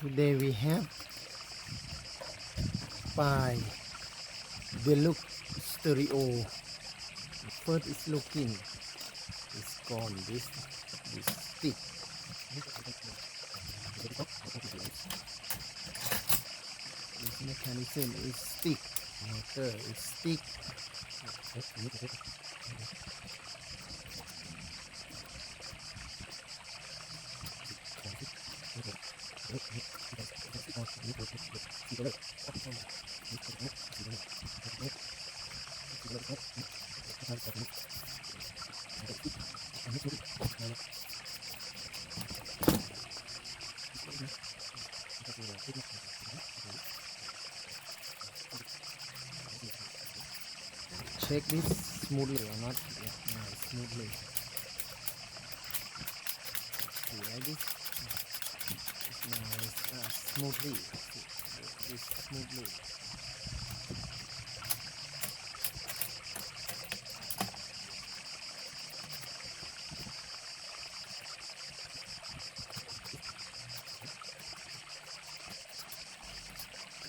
Today we have by delux stereo. First is looking, it's gone. This stick. This mechanism is stick. Motor is stick. Check this smoothly or not. Yeah, smoothly. See like this. Now it's smoothly. It's smoothly.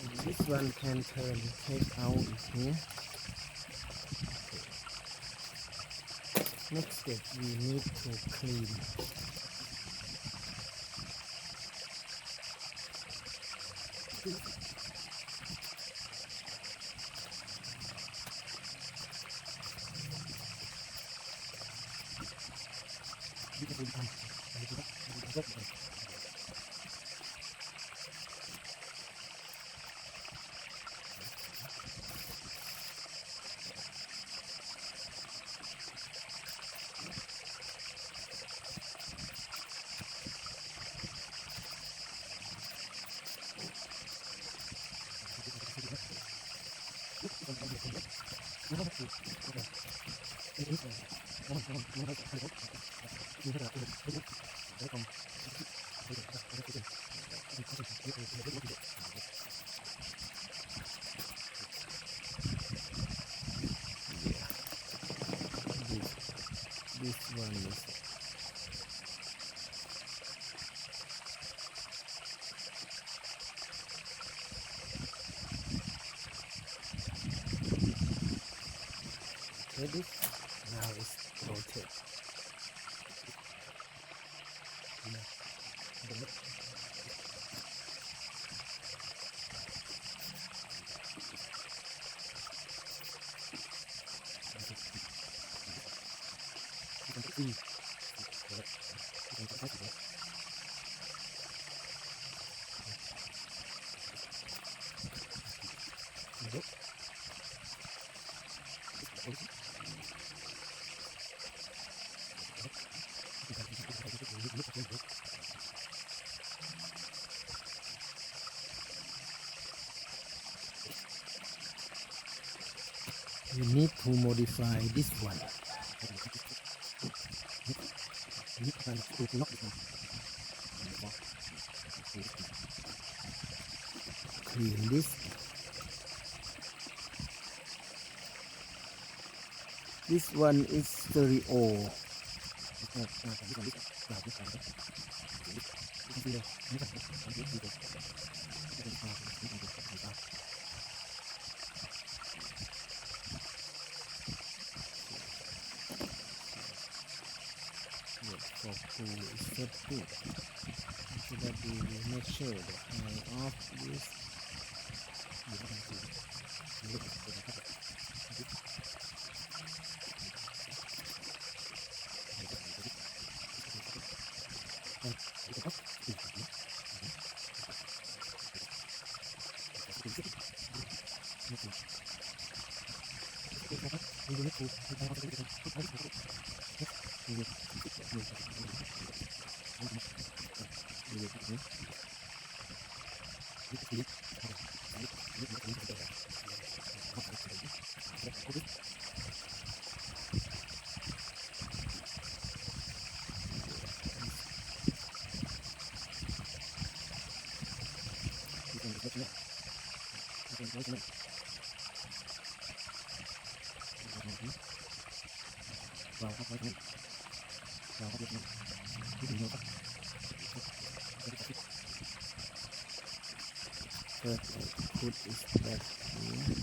And this one can take out here. Next step, we need to clean. This one is ready. Now it's rotate. You need to modify this one. Clean this. This one is stereo. For two is set two. So that we will make sure that I off this. put it back here.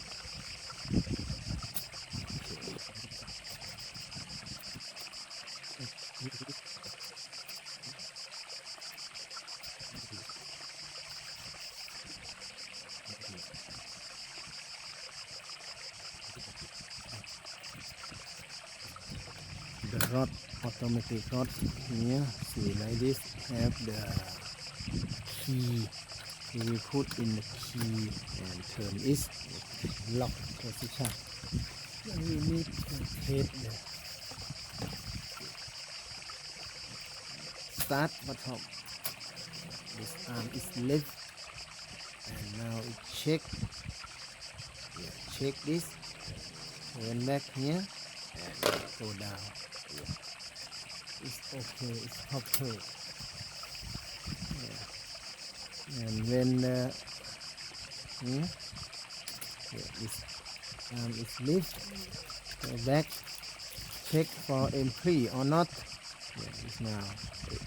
The rod, automatic rod here, see like this, have the key. We will put in the key and turn it lock position. Then we need to take the start bottom. This arm is left, and now it check. Yeah, check this. Turn back here and go down. Yeah. It's okay. It's okay. Yeah. And when this arm is lift, go back, check for empty or not. Yeah, it's now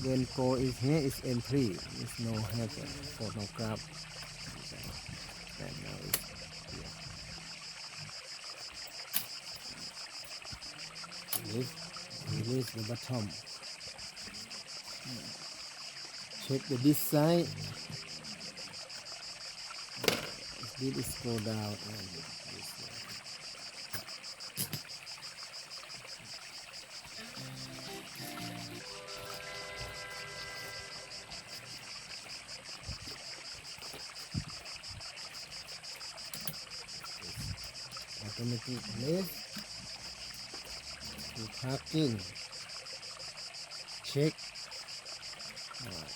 when go is here is empty. It's no have a photograph. And now it's here. Release the bottom. Check this side. This go down and this way. Automatic lift to parking. Check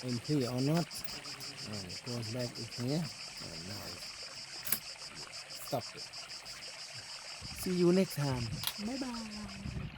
empty or not, and it goes back in here, and now stop it. See you next time. Bye bye.